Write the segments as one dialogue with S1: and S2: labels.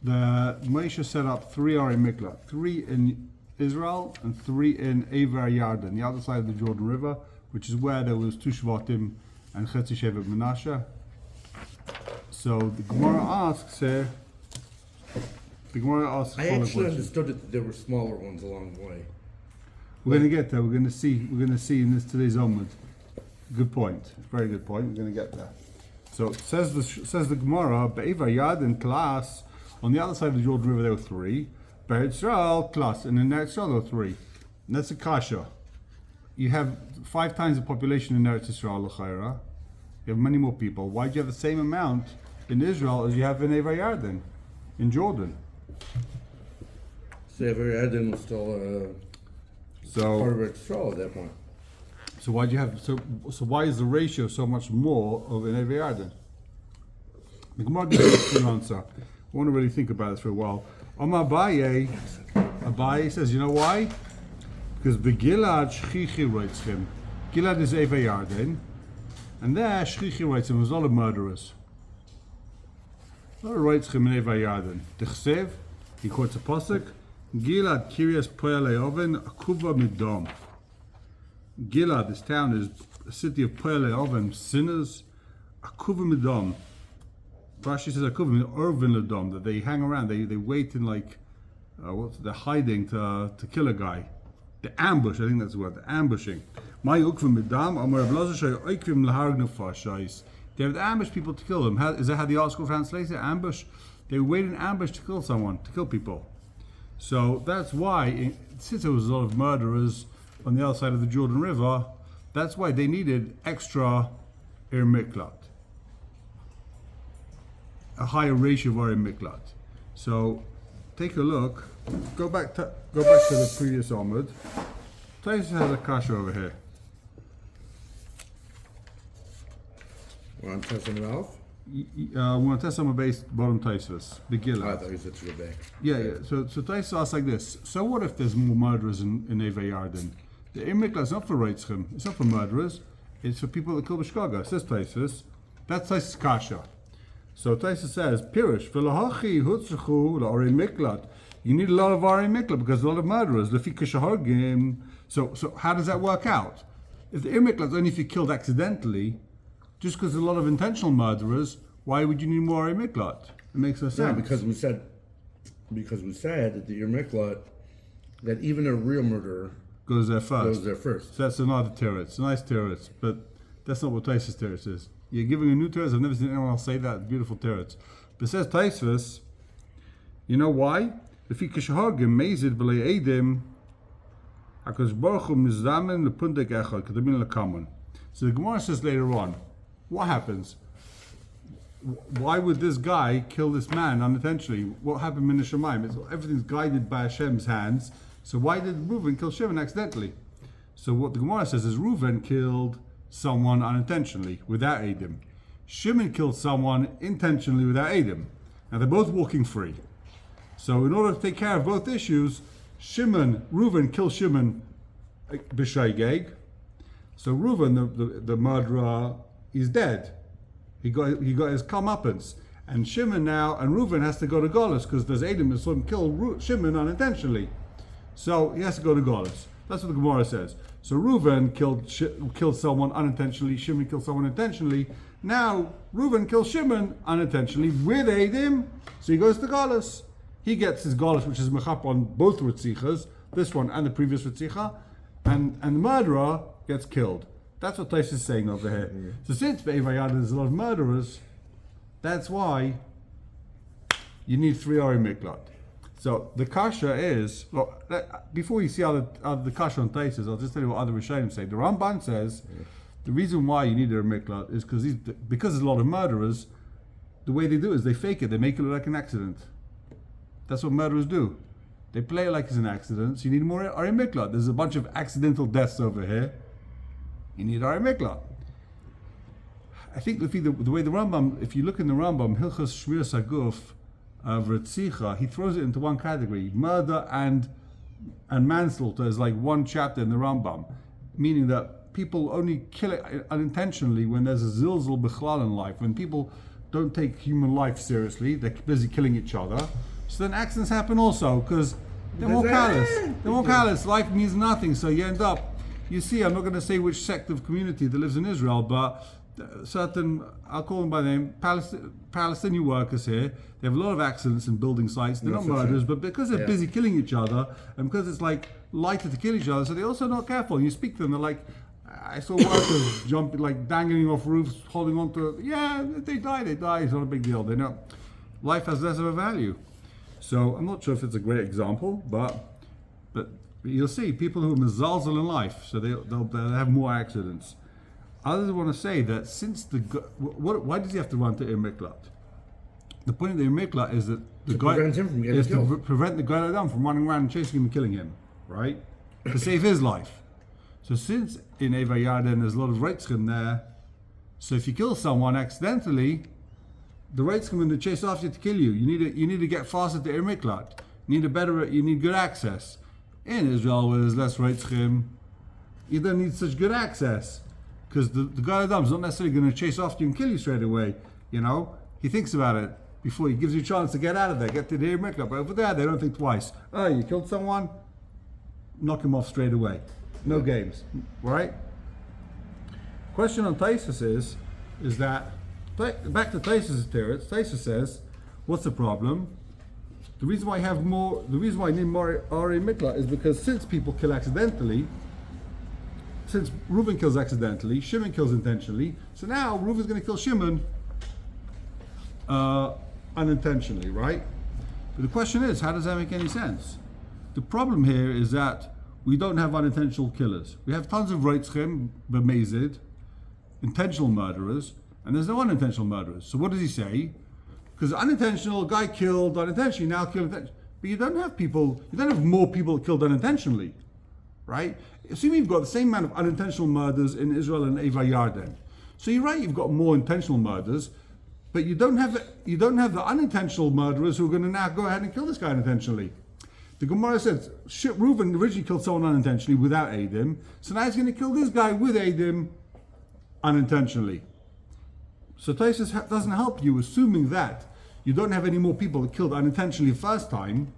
S1: the Moshe set up 3 Ari Miklat, 3 in Israel and 3 in Aver Yarden, the other side of the Jordan River, which is where there was 2 Shvatim and Chetzi Shevet Menashe. So the Gemara asks here.
S2: I actually understood that there were smaller ones along the way.
S1: We're going to get there. We're going to see in this today's Amud. Good point. Very good point. We're going to get there. So says the Gemara, Be'eva Yad and class. On the other side of the Jordan River there were 3. Be'er Yisrael class, and in Eretz Yisrael there were 3. And that's a kasha. You have 5 times the population in Eretz Yisrael, l'chayra. You have many more people. Why do you have the same amount in Israel as you have in Ever Yarden, in Jordan?
S2: So Ever Yarden was still part of Eretz Yisrael at that point.
S1: So why do you have so why is the ratio so much more of an Ever Yarden? The Gemara gives an answer. I want to really think about this for a while. Abaye says, you know why? Because Begilad Shchichi writes him. Gilad is Ever Yarden, and there Shchichi writes him. There's a lot of murderers. A lot of writes him in Ever Yarden. Tichsev, he quotes a pasuk. Gilad Kiryas Poel Oven Akuva Midom. Gilad, this town, is a city of Poel Oven, sinners. Akuva Midom. Rashi says Akuva Irvin Ladom, that they hang around, they wait in they're hiding to kill a guy. The ambush, I think that's the word, the ambushing. My ukvim midam, amar blazashay oikvim lahargnu fashais. They would ambush people to kill them. Is that how the article translates it? Ambush? They wait in ambush to kill someone, to kill people. So that's why, since there was a lot of murderers on the other side of the Jordan River, that's why they needed extra Ir Miklat. A higher ratio of Ir Miklat. So take a look. Go back to the previous Amud. Taisus has a kasha over here.
S2: Want to test them off?
S1: We want to test some based bottom Taisus. The Gilad.
S2: I thought you said to go back.
S1: Yeah. So Taisus asks like this. So what if there's more murderers in Ever Yarden? The Ir Miklat is not for Reitzchem. It's not for murderers. It's for people that kill B'shkaga. Says Taisus. That's Taisus kasha. So Taisus says, Pirish, v'lahachi hutzchu la'Ari Miklat. You need a lot of Ari Miklat because there's a lot of murderers. So how does that work out? If the Ir Miklat is only if you're killed accidentally, just because there's a lot of intentional murderers, why would you need more Ari Miklat? It makes no sense.
S2: Yeah, because we said that the Ir Miklat, that even a real murderer
S1: goes there first. So that's another teretz. It's a nice teretz, but that's not what Taisus teretz is. You're giving a new teretz. I've never seen anyone else say that. Beautiful teretz. But it says Taisus, you know why? So the Gemara says later on, what happens? Why would this guy kill this man unintentionally? What happened in the Shemaim? Everything's guided by Hashem's hands. So why did Reuven kill Shimon accidentally? So what the Gemara says is Reuven killed someone unintentionally without Eidim. Shimon killed someone intentionally without Eidim. Now they're both walking free. So in order to take care of both issues, Reuven killed Shimon b'shaygeg. So Reuven, the murderer, is dead. He got his comeuppance. And Shimon now, and Reuven has to go to Golis because there's Eidim that saw him kill Shimon unintentionally. So he has to go to Golis. That's what the Gemara says. So Reuven killed someone unintentionally, Shimon killed someone intentionally. Now Reuven kills Shimon unintentionally with Eidim, so he goes to Golis. He gets his Golis, which is mechap on both Ritzichas, this one and the previous Ritzicha, and the murderer gets killed. That's what Taisus is saying over here. Mm-hmm. So since Be'eva Yad there's a lot of murderers, that's why you need 3 Ari Miklat. So the kasha is, before you see how the kasha on Taisus, I'll just tell you what other Rishonim say. The Ramban says the reason why you need a Miklat is because there's a lot of murderers. The way they do it is they fake it. They make it look like an accident. That's what murderers do. They play it like it's an accident. So you need more Ari Miklat. There's a bunch of accidental deaths over here. You need Ari Miklat. I think the way the Rambam, if you look in the Rambam, Hilchas Shmir Saguf of Ritzicha, he throws it into one category. Murder and manslaughter is like one chapter in the Rambam, meaning that people only kill it unintentionally when there's a zilzal bichlal in life, when people don't take human life seriously, they're busy killing each other. So then accidents happen also because they're more callous. They're more callous. Life means nothing. So you end up, you see, I'm not going to say which sect of community that lives in Israel, but certain, I'll call them by name, Palestinian workers here, they have a lot of accidents in building sites. They're not murderers, but because they're busy killing each other, and because it's like lighter to kill each other, so they're also not careful. You speak to them, they're like, I saw workers jumping, like dangling off roofs, holding on to, they die, it's not a big deal. They know life has less of a value. So I'm not sure if it's a great example, but you'll see people who are mezalzel in life, so they'll have more accidents. Others want to say that since why does he have to run to Ir Miklat? The point of the Ir Miklat is that
S2: prevent him from getting killed.
S1: To prevent the guy from running around and chasing him and killing him, right? To save his life. So since in Eva Yarden there's a lot of Reitzchim there, so if you kill someone accidentally, the Reitzchim are going to chase after you to kill you. You need to get faster to Ir Miklat. You need good access. In Israel where there's less Reitzchim, you don't need such good access. Because the guy is not necessarily going to chase after you and kill you straight away. He thinks about it before he gives you a chance to get out of there, get to the Ir Miklat. But over there, they don't think twice. Oh, you killed someone? Knock him off straight away. No games, right? Question on Taisus is that, back to Taisus' teretz, Taisus says, what's the problem? The reason why I need more Ir Miklat is because since people kill accidentally, since Reuven kills accidentally, Shimon kills intentionally, so now Reuven's going to kill Shimon unintentionally, right? But the question is, how does that make any sense? The problem here is that we don't have unintentional killers. We have tons of Reitzchim, B'mezid, intentional murderers, and there's no unintentional murderers. So what does he say? Because unintentional, guy killed unintentionally, now killed intentionally. But you don't have more people killed unintentionally, right? Assuming you've got the same amount of unintentional murders in Israel and Eva Yarden. So you're right, you've got more intentional murders, but you don't have the unintentional murderers who are going to now go ahead and kill this guy unintentionally. The Gemara says, Reuven originally killed someone unintentionally without Eidim, so now he's going to kill this guy with Eidim unintentionally. So Taisus doesn't help you, assuming that you don't have any more people that killed unintentionally the first time,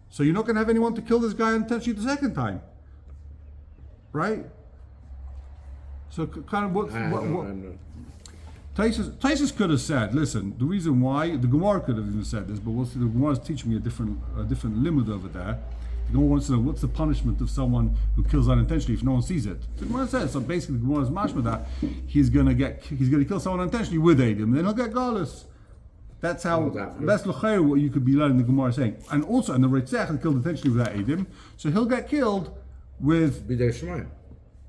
S1: so you're not going to have anyone to kill this guy unintentionally the second time. Right? So kind of what Taisus could have said, listen, the reason why, the Gemara could have even said this, but we'll see, the Gemara is teaching me a different limud over there. The Gemara wants to know what's the punishment of someone who kills unintentionally if no one sees it. The Gemara says, so basically the Gemara is mashma that he's gonna kill someone unintentionally with Eidim, and then he'll get galus. That's how, that's l'chayr what you could be learning the Gemara saying. And also, and the Reitzach killed intentionally without Eidim, so he'll get killed with
S2: B'dei Shemaim.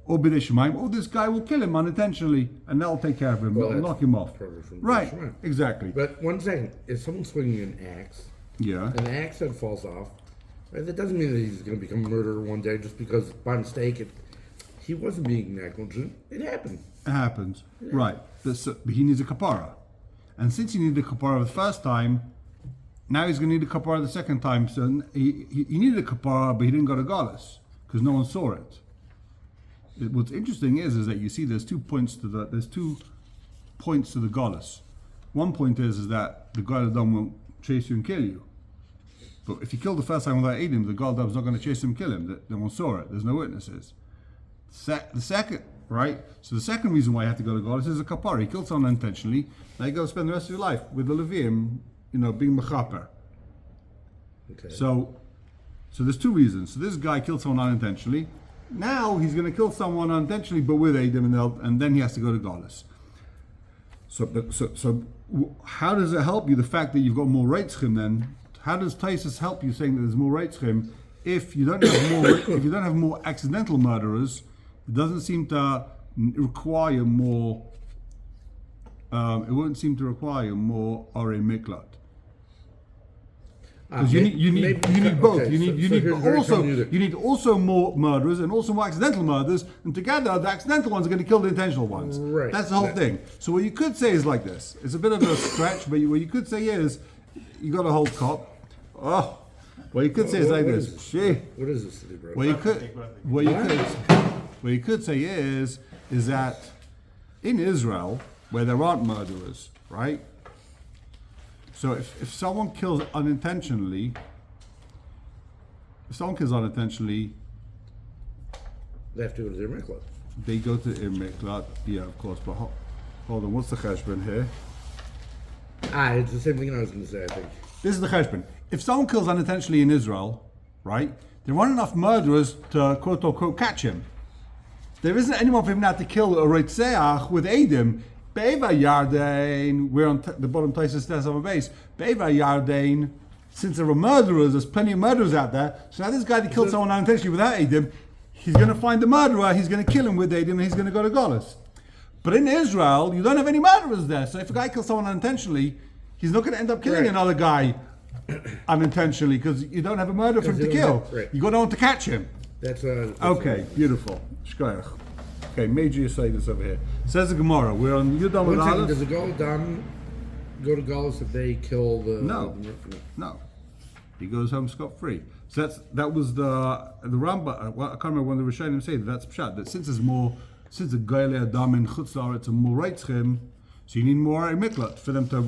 S1: Or B'dei Shemaim, or this guy will kill him unintentionally, and that'll take care of him, they'll knock him off. Right, exactly.
S2: But one second, if someone's swinging an axe, and the axe head falls off, right, that doesn't mean that he's going to become a murderer one day just because by mistake he wasn't being negligent. It happened.
S1: It happens, right. But he needs a kapara. And since he needed a kapara the first time, now he's going to need a kapara the second time. So he needed a kapara, but he didn't go to Galus because no one saw it. What's interesting is that you see there's 2 points to the Galus. One point is that the Gadol won't chase you and kill you. But if you kill the first time without aiding him, the Gadol's not going to chase him and kill him. No one saw it. There's no witnesses. The second, right? So the second reason why you have to go to Galus is a kapara. He killed someone unintentionally. Now you go spend the rest of your life with the Levium, being mechaper. Okay. So there's 2 reasons. So this guy killed someone unintentionally. Now he's going to kill someone unintentionally, but with Eidim, and then he has to go to Galus. So how does it help you, the fact that you've got more Reitzchim then? How does Taisus help you saying that there's more Reitzchim if you don't have more accidental murderers? It doesn't seem to require more. It won't seem to require more Orei Miklat. Because you need both. You need also more murderers and also more accidental murders, and together the accidental ones are going to kill the intentional ones.
S2: Right.
S1: That's the whole thing. So what you could say is like this. It's a bit of a stretch, but what you could say is you got a whole cop. Oh, what you could say is like this.
S2: What is this, bro?
S1: What you could say is that in Israel, where there aren't murderers, right? So if someone kills unintentionally,
S2: they have to go to their miklat.
S1: They go to their miklat. Yeah, of course. But hold on, what's the cheshbon here?
S2: It's the same thing I was going to say, I think.
S1: This is the cheshbon. If someone kills unintentionally in Israel, right, there aren't enough murderers to quote unquote catch him. There isn't anyone for him now to kill a Reitzeach with Edim. Be'eva Yardain, we're on the bottom Taisus Test of a base. Be'eva Yardain, since there are murderers, there's plenty of murderers out there. So now this guy that killed someone unintentionally without Edim, he's going to find the murderer, he's going to kill him with Edim, and he's going to go to Golis. But in Israel, you don't have any murderers there. So if a guy kills someone unintentionally, he's not going to end up killing another guy unintentionally because you don't have a murderer for him to kill. You got no one to catch him.
S2: That's
S1: okay, beautiful. Shkoyach. Okay, major Yeshivs over here. Says the Gemmorrah. We're on Yudam with Aleph.
S2: Does the Goldam go to Golis if they kill the...
S1: No. He goes home scot-free. So that was the Rambam. I can't remember when the Rishonim say that's pshat. That since the Goyle Adam in Chutz La'aretz are more reitzchim, so you need more miklat for them to...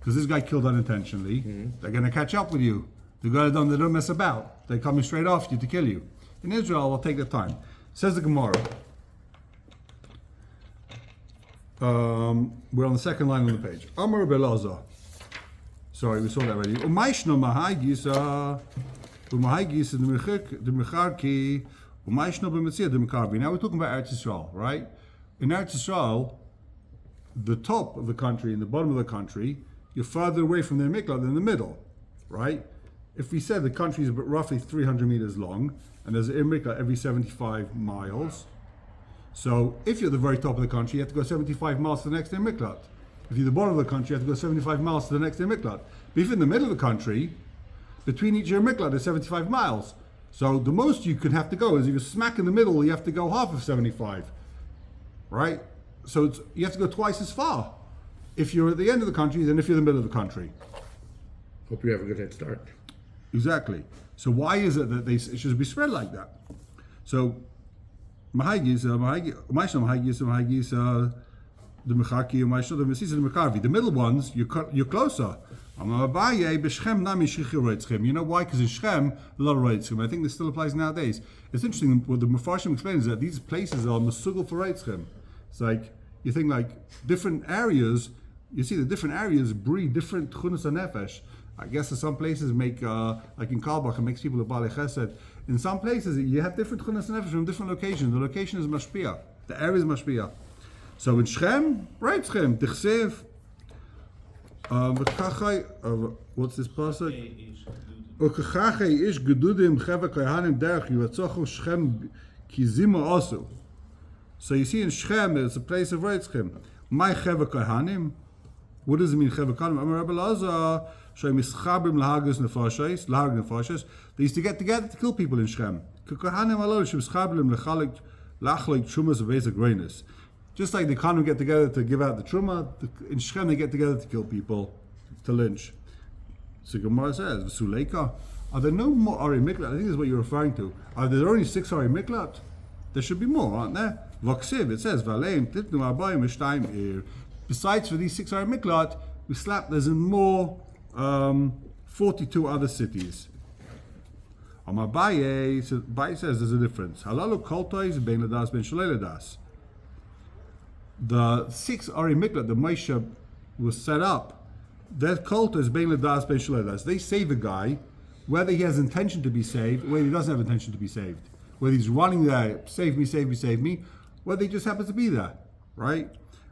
S1: Because this guy killed unintentionally, they're going to catch up with you. The Goyle Adam, they don't mess about. They're coming straight after you to kill you. In Israel, they'll take their time. Says the Gemmorrah. We're on the second line on the page. Amar Belazar. Sorry, we saw that already. Umayshno Mahaygisa, Umahaygisa the Mecharki, Umayshno B'Metzia the Mekarvi. Now we're talking about Eretz Yisrael, right? In Eretz Yisrael, the top of the country and the bottom of the country, you're further away from their miklat than the middle, right? If we said the country is roughly 300 meters long, and there's a miklat every 75 miles, so if you're at the very top of the country, you have to go 75 miles to the next miklat. If you're at the bottom of the country, you have to go 75 miles to the next miklat. But if you're in the middle of the country, between each miklat is 75 miles. So the most you could have to go is if you're smack in the middle, you have to go half of 75, right? So you have to go twice as far if you're at the end of the country than if you're in the middle of the country.
S2: Hope you have a good head start.
S1: Exactly. So why is it that it should be spread like that? So the middle ones, you're closer. You know why? Because in Shem, a lot of Reitzchem. I think this still applies nowadays. It's interesting, what the Mefarshim explains is that these places are Mesugel for Reitzchem. It's like, you think like different areas, you see the different areas breed different Tchunas HaNefesh. I guess in some places make, like in Kalbach, it makes people a Baalei Chesed. In some places, you have different Tchunas HaNefesh from different locations. The location is Mashpia. The area is Mashpia. So in Shem, Reitzchem, Tichsev, what's this pasuk? So you see in Shechem, it's a place of Reitzchem. My Cheva Kohanim. What does it mean, Cheva Kohanim? Amar Rabbi Lazar, Shem Ischabrim Lahagas Nefashos, Lahag Nefashos. They used to get together to kill people in Shechem. Kohanim alone, Shem Ischabrim Lachalik Trumas of Basic Greatness. Just like the Kohanim get together to give out the Truma, in Shechem they get together to kill people, to lynch. So Gemara says, V'suleika, are there no more Ari Miklat? I think this is what you're referring to. Are there only 6 Ari Miklat? There should be more, aren't there? V'ksiv, it says, V'aleim titnu abayim v'shtayim ir. Besides for these 6 Ari Miklat, we slap, there's in more 42 other cities. Abaye says there's a difference. Halalu koltois ben ladas ben shalei ladas. The 6 Ari Miklat, the Moshe was set up, that cult is bein ladas bein shaledas. They save a guy, whether he has intention to be saved, or whether he doesn't have intention to be saved. Whether he's running there, save me, save me, save me, whether he just happens to be there, right?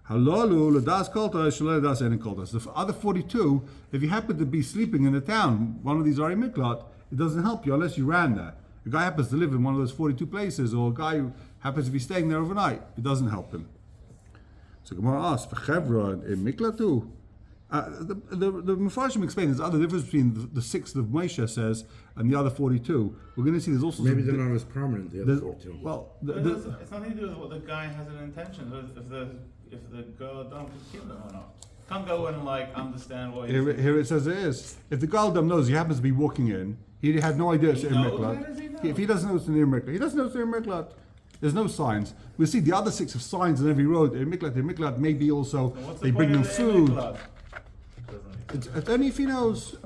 S1: Halalu ladas koltas shaledas and koltas. The other 42, if you happen to be sleeping in a town, one of these Ari Miklat, it doesn't help you unless you ran there. A guy happens to live in one of those 42 places, or a guy who happens to be staying there overnight, it doesn't help him. So Gemara asks, "V'chevra in Miklatu." The Mefarshim explains there's other difference between the 6 that Moshe says and the other 42. We're going to see there's also
S2: maybe they're not as prominent. The other 42.
S1: Well,
S3: it's nothing to do with what the guy has an intention. If the girl don't kill him or not, can't go and understand what.
S1: Here it says it is. If the Galdam knows he happens to be walking in, he had no idea it's in Miklat. If he doesn't know it's in Miklat, he doesn't know it's in Miklat. There's no signs. We see the other 6 have signs on every road. In Miklat, maybe also they bring them food. It's only if he knows.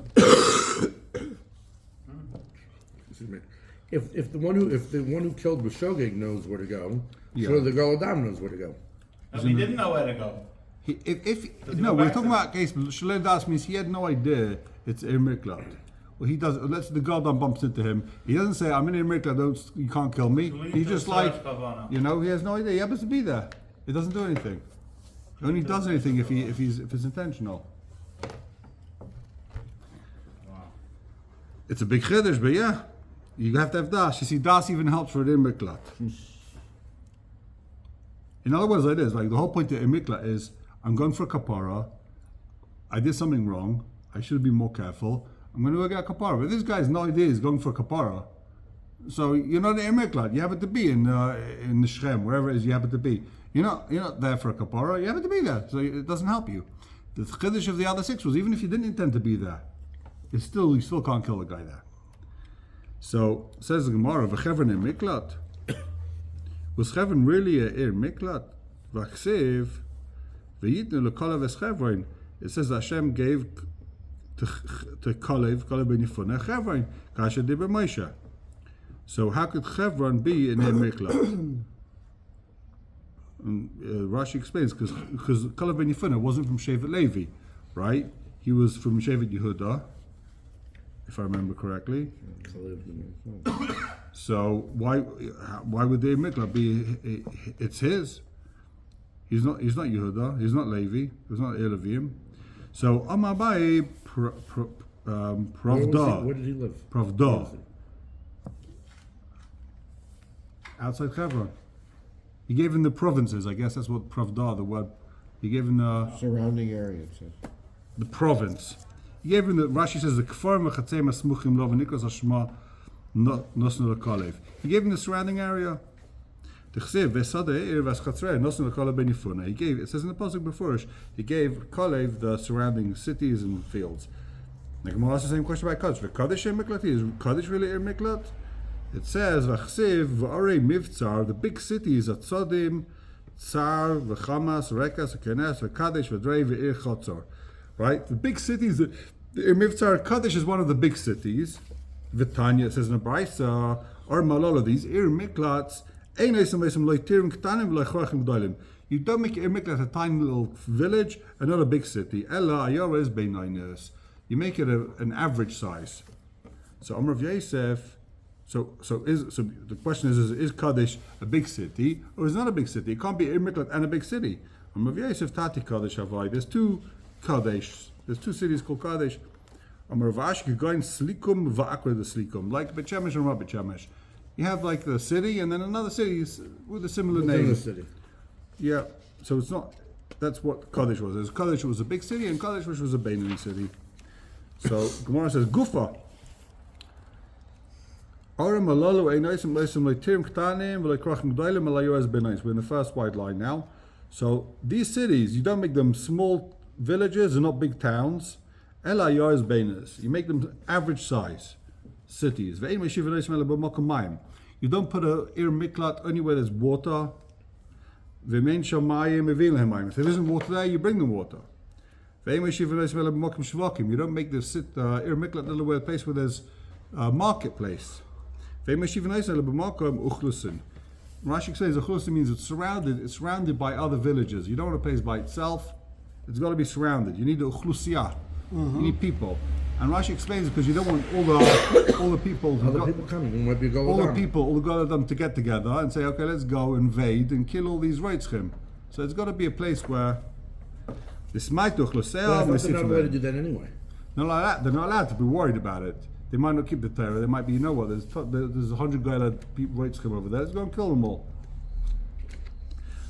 S2: If the one who killed B'shogeg knows where to go, so the Gal Adam knows where to go.
S3: No, he didn't know where to go.
S1: We're talking about a case. Shalom Das means he had no idea it's Ir Miklat. Well, he does. Let's the God bumps into him. He doesn't say, "I'm in Ir Miklat. You can't kill me." He's just like, he has no idea. He happens to be there. It doesn't do anything. It only does anything if it's intentional.
S3: Wow.
S1: It's a big chiddush, but yeah, you have to have das. You see, das even helps for the Ir Miklat. In other words, like this, like the whole point of Ir Miklat is, I'm going for a kapara. I did something wrong. I should be more careful. I'm going to go get a kapara. But this guy's no idea he's going for a kapara. So you're not in Ir Miklat. You happen to be in the Shem, wherever it is you happen to be. You're not there for a kapara. You happen to be there. So it doesn't help you. The chiddush of the other 6 was even if you didn't intend to be there, you still can't kill the guy there. So says the Gemara, v'chevron Ir Miklat. Was chevron really a Ir Miklat? V'achsev v'yitnu l'kolav es chevron. It says that Hashem gave to Kalev ben Yefuneh chevron kasher diber Moshe. So how could chevron be an Ir Miklat? Rashi explains because Kalev ben Yefuneh wasn't from Shevet Levi, right? He was from Shevet Yehuda, if I remember correctly. So why would the Ir Miklat be? It's his. He's not Yehuda. He's not Levi. He's not Elavim. So Amabai Pravda.
S2: Where did he live?
S1: Pravda. Outside Hebron. He gave him the provinces. I guess that's what Pravda, the word. He gave him the
S4: surrounding area. It says
S1: the province. He gave him the. Rashi says the Kfarim v'chatzei masmuchim lo v'nikos hashma nosnu l'kalev. He gave him the surrounding area. He gave, it says in the pasuk before, he gave Kalev the surrounding cities and fields. The Gemara asks the same question about Kaddish. Kaddish Ir Miklat, is Kaddish really Ir Miklat? It says v'chsev v'arei mivtzar, the big cities at Tzodim, Tsar, v'chamas, Rekas, v'kenes, v'kadesh, v'drei, v'ir chotzor. Right, the big cities. The Ir Mivtzar Kaddish is one of the big cities. V'tanya, it says in the Brisa, or Malala, these Ir Miklats. You don't make Ir Miklat a tiny little village and not a big city. You make it an average size. So Amr of Yosef. So the question is Kaddish a big city or is it not a big city? It can't be Ir Miklat and a big city. Amr of Yosef Tati Kaddish Havai. There's 2 Kaddish. There's 2 cities called Kaddish. Amr of Ashke going Slikum Va'akra the Slikum, like Bet Shemesh and Rabbi Shemesh. You have like the city and then another city with a similar name.
S2: The city.
S1: Yeah, so it's not. That's what Kaddish was. Kaddish was a big city and Kaddish was a Beinoni city. So Gemara says Gufa. We're in the first wide line now. So these cities, you don't make them small villages and not big towns. You make them average size cities. You don't put a Ir Miklat only where there's water. If there isn't water there, you bring them water. You don't make the Ir Miklat little place where there's a marketplace. Rashi says Uchlusin means it's surrounded by other villages. You don't want a place by itself. It's got to be surrounded. You need the Uchlusiyah. You need people. And Rashi explains it because you don't want all the people
S2: coming. Might be
S1: all the Goladam to get together and say, okay, let's go invade and kill all these Reitzchim. So it's got to be a place where this might
S2: they're not allowed to do that anyway.
S1: Not like that. They're not allowed to be worried about it. They might not keep the Torah. They might be, there's 100 Golad Reitzchim over there. Let's go and kill them all.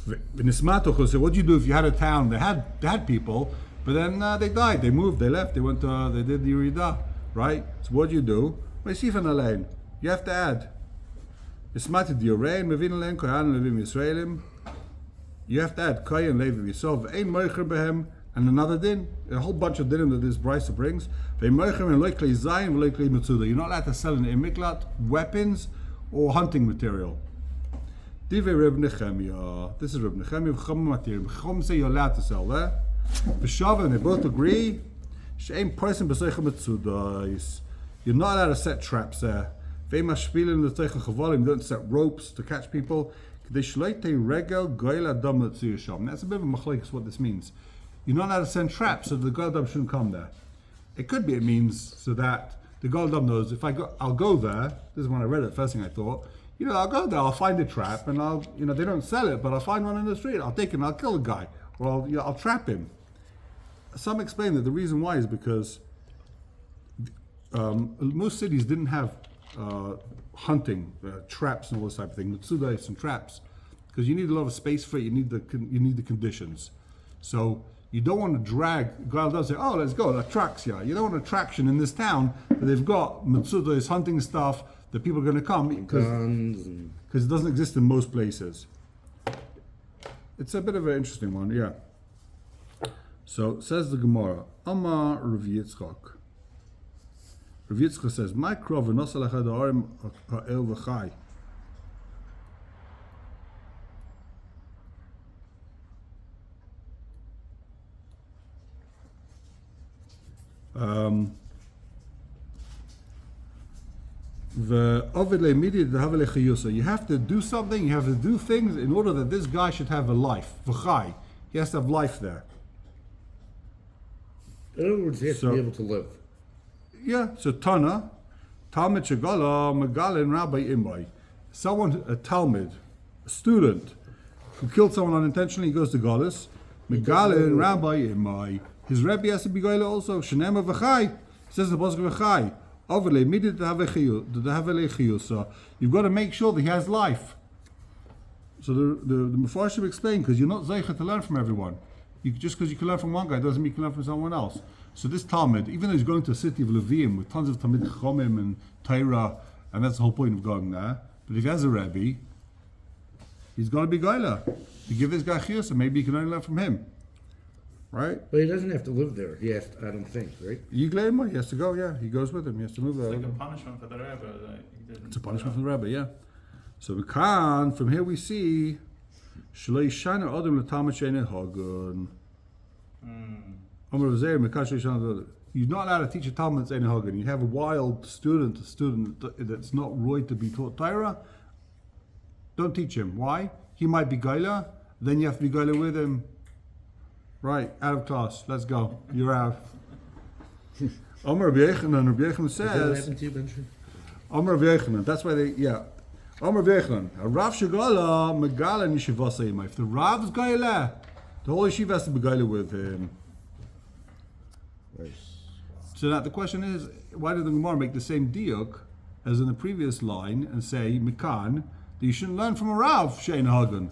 S1: So what do you do if you had a town? They had people. But then they died, they moved, they left, they did the Yeridah, right? So what do? You have to add. You have to add Kayan, Levi, Yisov, Ein Moicher Behem, and another din, a whole bunch of dinim that this Brisa brings. You're not allowed to sell in Ir Miklat weapons or hunting material. This is Reb Nechemia. Chum say you're allowed to sell there. B'Shavah, and they both agree She'ain person b'seicha mitzudais. You're not allowed to set traps there. Ve'im hashpilin l'teicha chavalim. You don't set ropes to catch people. That's a bit of a machlokes what this means. You're not allowed to send traps so the Goel Adam shouldn't come there. It could be it means so that the Goel Adam knows if I'll go there. This is when I read it. First thing I thought, I'll go there. I'll find a trap and they don't sell it, but I'll find one in the street. I'll take it and I'll kill the guy, or I'll trap him. Some explain that the reason why is because most cities didn't have hunting traps and all this type of thing, mitzudais and traps, because you need a lot of space for it. You need the conditions. So you don't want to drag. God does say, "Oh, let's go." That tracks you. You don't want attraction in this town that they've got mitzudais hunting stuff that people are going to come because it doesn't exist in most places. It's a bit of an interesting one, yeah. So says the Gemara, Amar Rav Yitzchak. Rav Yitzchak says, "My krov v'nosel echad ha'arim ha'el v'chai." You have to do something. You have to do things in order that this guy should have a life. V'chai, he has to have life there.
S2: In other words, he has to be able to live.
S1: Yeah, so Tana, Talmud Shagala, Megalin, Rabbi Imbai. Someone, a Talmud, a student, who killed someone unintentionally, he goes to Galus. Megalin, Rabbi Imbai. His Rabbi has to be Gaila also. Shenema V'chai. He says the Bosque V'chai. Overlay, immediately to have a chiyus. So you've got to make sure that he has life. So the Mefarshim explain, because you're not zeicha to learn from everyone. Just because you can learn from one guy doesn't mean you can learn from someone else. So this Talmud, even though he's going to a city of Levium with tons of Talmud Chomim and Torah, and that's the whole point of going there, but if he has a Rabbi, he's got to be Gaila. You give this guy chiyus, and maybe you can only learn from him. Right?
S2: But he doesn't have to live there. He has to, I don't think, right?
S1: He has to go, yeah. He goes with him. He has to move there.
S3: It's like a punishment for the Rabbi.
S1: It's a punishment for the Rabbi, yeah. So we can, from here we see, Shlei Shana Adam L'Talmud She'ein Hagun. You're not allowed to teach a Talmud She'ein Hagun. You have a wild student, that's not right to be taught Torah. Don't teach him. Why? He might be Gaila. Then you have to be Gaila with him. Right, out of class. Let's go. You're out. Amar Rabbi Yochanan says.
S2: Does that happen to you, Benjamin?
S1: Amar Rabbi Yochanan. That's why Amar Rabbi Yochanan. A Rav Shagala Megala Yeshivas Eimai. If the Rav is Gaila, the whole yeshiva has to be Gaila with him.
S2: Right.
S1: So now the question is, why did the Gemara make the same diuk as in the previous line and say Mikan that you shouldn't learn from a Rav She'ein Hagun?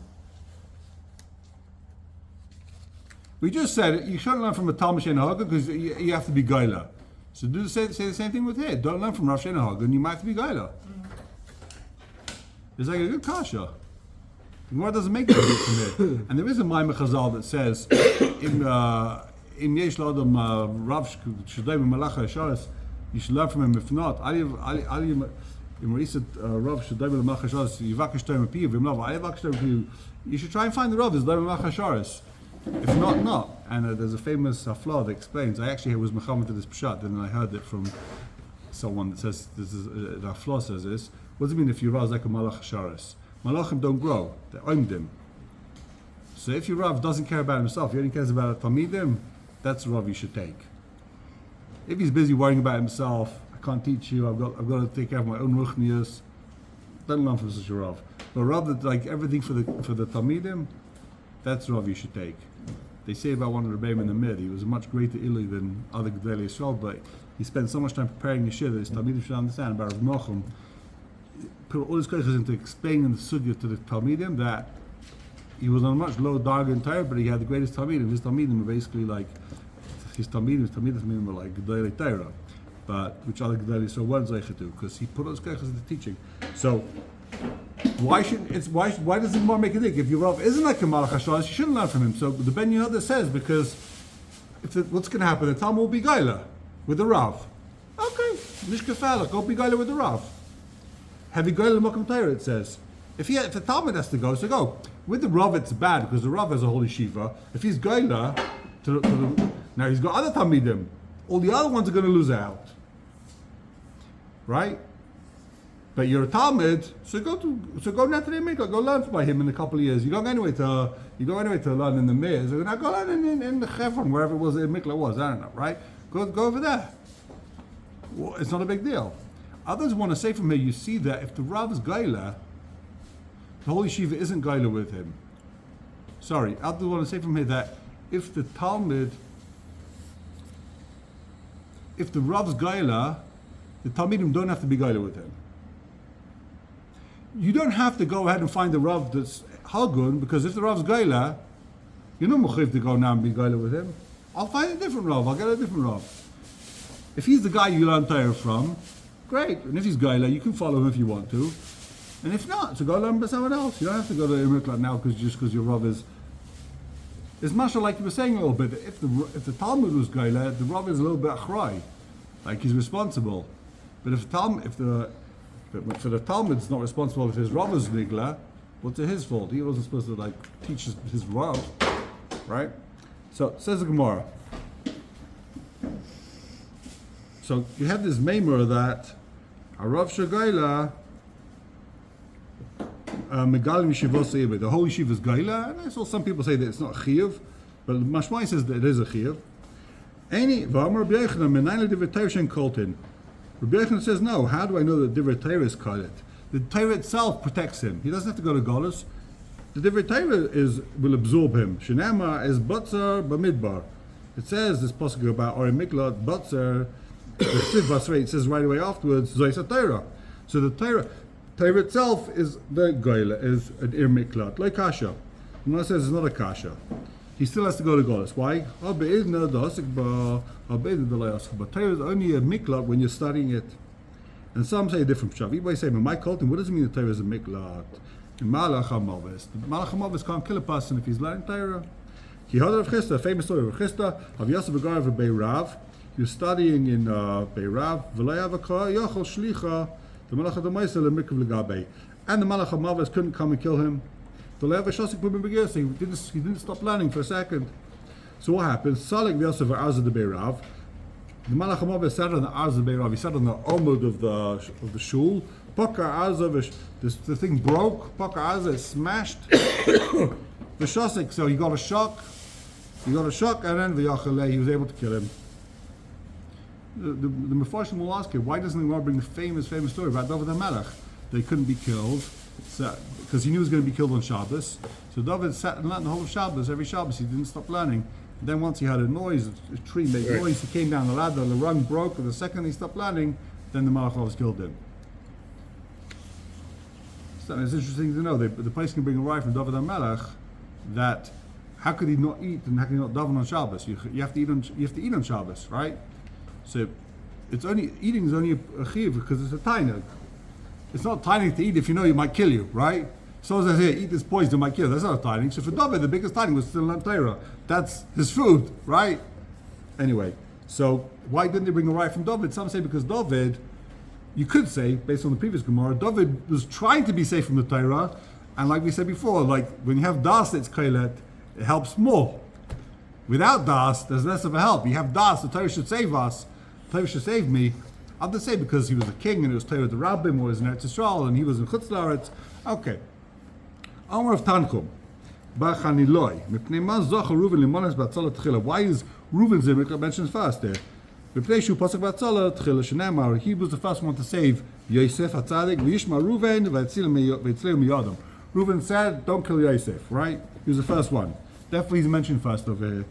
S1: We just said you shouldn't learn from a Talmud She'ein Hagun because you have to be Gaila. So say the same thing with here. Don't learn from Rav She'ein Hagun. You might have to be Gaila. It's like a good kasha. The Gemara doesn't make that from here. And there is a Maimah Chazal that says in Yesh L'Adam Rav Shadai B'Malach HaSharis, you should learn from him. If not, Rav Shadai B'Malach HaSharis Yivakesh Torah M'Piyu V'Imlav Yivakesh Torah M'Piyu. You should try and find the Rav is B'Malach HaSharis. If not, not. And there's a famous flaw that explains. I actually was mechamed to this pshat, and then I heard it from someone that says this is the flaw says this. What does it mean if your Rav is like a malach sharis? Malachim don't grow; they're oimdim. So if your Rav doesn't care about himself, he only cares about talmidim, that's the Rav you should take. If he's busy worrying about himself, I can't teach you. I've got to take care of my own ruchnius. Don't learn from such a Rav. But Rav that like everything for the talmidim, that's the Rav you should take. They say about one of the Rebbeim in the mid, he was a much greater Ili than other Gedolei Yisrael, but he spent so much time preparing his shir that his Talmidim should understand about Rav Nochum. Put all his koyches into explaining the sugya to the Talmidim that he was on a much lower darga in Torah, but he had the greatest Talmidim. His Talmidim were basically like, his Talmidim were like Gedolei Torah, but which other Gedolei Yisrael weren't zeicha to, because he put all his koyches into teaching. So, why does the Gemara make a dig? If your Rav isn't like a Malach HaSharis, you shouldn't learn from him. So the Ben Yehuda says, because what's going to happen? The Talmud will be Gaila with the Rav. Okay, Nishkafala, go be Gaila with the Rav. Have you Gaila Makam Torah, it says. If the Talmud has to go, so go. With the Rav, it's bad, because the Rav has a whole yeshiva. If he's Gaila, now he's got other Talmidim. all the other ones are going to lose out. Right? But you're a talmud, so go now to the mikvah, go learn by him in a couple of years. You go anyway to learn in the Mir. So now go learn in the Chevron, wherever it was, the mikvah was, I don't know, right? Go over there. Well, it's not a big deal. Others want to say from here, you see that if the Rav is Gaila, the whole yeshiva isn't Gaila with him. Sorry, others want to say from here that if the Rav's Gaila, the Talmidim don't have to be Gaila with him. You don't have to go ahead and find the Rav that's Halgun, because if the Rav's Gaila, you're not mechuyev to go now and be Gaila with him. I'll find a different Rav, I'll get a different Rav. If he's the guy you learn Torah from, great. And if he's Gaila, you can follow him if you want to. And if not, so go learn by someone else. You don't have to go to Imriklat now because your Rav is... It's much like you were saying a little bit. If the Talmud was Gaila, the Rav is a little bit achrei, like he's responsible. But But for the Talmud's not responsible if his Rav is Nigla, what's it his fault? He wasn't supposed to teach his Rav, right? So says the Gemara. So you have this maimer that a Rav Shagaila Megalim Yeshivos Yibid. The whole yeshiva is Gaila, and I saw some people say that it's not Chiyuv, but Mashmai says that it is a Chiyuv. Any V'amar Rabbi Yochanan Menayla Divrei Torah Shen Koltin. Rabbi Yochanan says, no, how do I know that Divrei Torah is Kolet? The Torah itself protects him. He doesn't have to go to Golus. The Divrei Torah will absorb him. Shenema is Batzar Bamidbar. It says this pasuk about Ori Miklat, Batzar, it says right away afterwards, Zoysa Torah. So the Torah itself is the Goyla, is an Ir Miklat, like Kasha. And it says it's not a Kasha. He still has to go to Golus. Why? But Torah is only a miklat when you're studying it. And some say a different pshat. Everybody say, my Kolton, what does it mean that Torah is a miklat? Malach HaMavis. The Malach HaMavis can't kill a person if he's learning Torah. He heard of Chisda, a famous story of Chisda, of Yosef Agar of Beirav. He was studying in Beirav. Yochel Shlicha, the Malach HaMavis, Mikv Legabe. And the Malach HaMavis couldn't come and kill him. He didn't stop learning for a second. So what happened? Salik Yosef Arz of the Beirav. The Malach HaMavis sat on the Arz of the Beirav. He sat on the Amud of the shul. Pakar Arzavish, the thing broke. Pakar Arzavish smashed the Shasik. So he got a shock. And then V'yachalei, he was able to kill him. The Mefarshim will ask you, why doesn't the Gemara bring the famous story about David HaMelech? They couldn't be killed because he knew he was going to be killed on Shabbos. So David sat and learned the whole of Shabbos. Every Shabbos he didn't stop learning. And then once he had a noise, a tree made noise, he came down the ladder, the rung broke, and the second he stopped learning, then the Malach was killed him. So it's interesting to know the place can bring a right from David HaMelech that how could he not eat and how can he not daven on Shabbos? You have to eat on Shabbos, right? So eating is only a chiv because it's a tainug. It's not tainug to eat if you know you might kill you, right? So as I say, eat this poison, it might kill you. That's not a tainug. So for David, the biggest tainug was still on Torah. That's his food, right? Anyway, so why didn't they bring a right from David? Some say because David, you could say, based on the previous Gemara, David was trying to be safe from the Torah, and like we said before, like when you have das, it's kolet, it helps more. Without das, there's less of a help. You have das, the Torah should save us. The Torah should save me. I'll just say because he was a king and it was Torah the Rabbi, or was in Eretz Yisrael and he was in Chutz La'aretz. Okay. Amar of Tanchum. Ba'chaniloi. Mipnei ma zocha Reuven limonas b'atzola tchila. Why is Reuven's image mentioned first there? Mipnei shu pasuk b'atzola tchila shenamar. He was the first one to save Yosef HaTzadik. V'yishma Reuven v'etzileu miyadam. Reuven said, don't kill Yosef, right? He was the first one. Definitely he's mentioned first over here.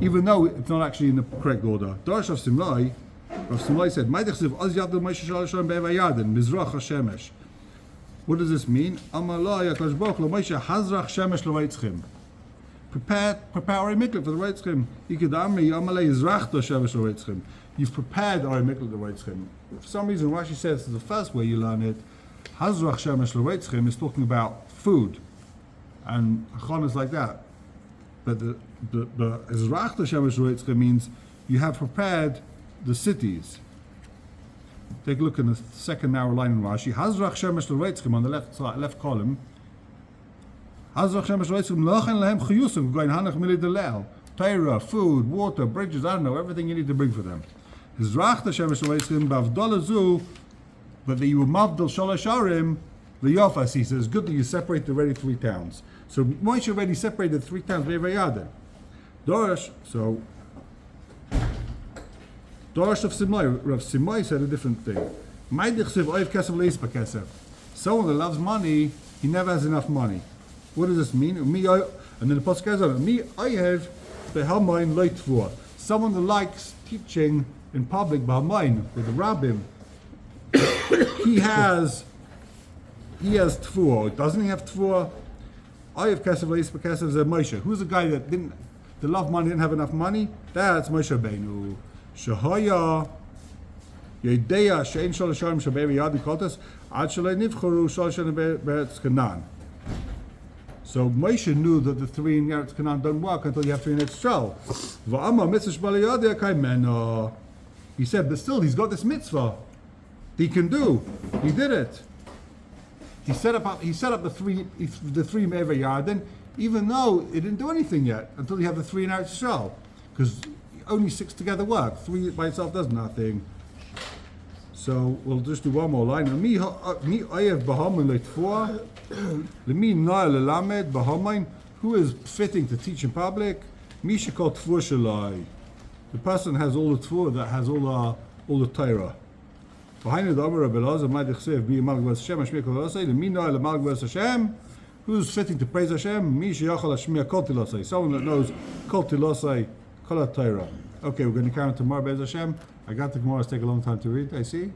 S1: Even though it's not actually in the correct order. Darash of Simlai, Rav Simlai said, what does this mean? Prepare our miklat for the Reitzchim. You've prepared our miklat for the Reitzchim. For some reason, Rashi says the first way you learn it, Hazrach Shemesh L'Reitzchim is talking about food. And Chon is like that. But the Ezrach Shemesh L'Reitzchim means you have prepared the cities. Take a look in the second narrow line in Rashi. Hazrach Shemesh L'Reitzchim on the left column. Hazrach Shemesh L'Reitzchim Lochen Lehem Chiyusim Goin Hanach Mili Delel. torah, food, water, bridges, I don't know, everything you need to bring for them. But that you were mavdal shalosh arim, the Yofas, he says, good that you separate the already 3 towns. So Moshe already separated 3 towns, Yarden. Dorish, so Dorish of Simai, Rav Simai said a different thing. Someone that loves money, he never has enough money. What does this mean? And then the pasuk goes on. Me, I have the Halmain Leitvua. Someone that likes teaching in public B'Halmain with the Rabbim. he has Tvua. Doesn't he have Tvua? I have Kesev Leis B'Kesev Zeh Moshe. Who's the guy that love money, didn't have enough money? That's Moshe Rabbeinu. Shahaya Yedeya Shein Shalosh Harim Shabei Yadi Kotas Ad Shalei Nivcharu Shalosh Harim Be'eretz Canaan. So Moshe knew that the 3 in Eretz Canaan don't work until you have 3 in Eretz Yisrael. Va'amar mitzvah shbali yadei kaimena. He said, but still, he's got this mitzvah. He can do. He did it. He set up the 3 Me'ever Yarden, even though it didn't do anything yet until you have the 3 in Eretz Yisrael, because only 6 together work. 3 by itself does nothing. So we'll just do one more line. Me ayev b'hamin leitfua, lemi na'el lelamed b'hamin. Who is fitting to teach in public? Mi shekol tfua shalai. The person has all the tfua that has all the torah. Behind the Amar Rabbi Elazar, my dechsev bi malgvas Hashem ashmi kol lasei. Lemi na'el malgvas Hashem. Who's fitting to praise Hashem? Mi sheyachal ashmi kol tilasei. Someone that knows kol tilasei, kol torah. Okay, we're going to carry on tomorrow, Be'ez Hashem. I got the Gemara, it's take a long time to read, I see.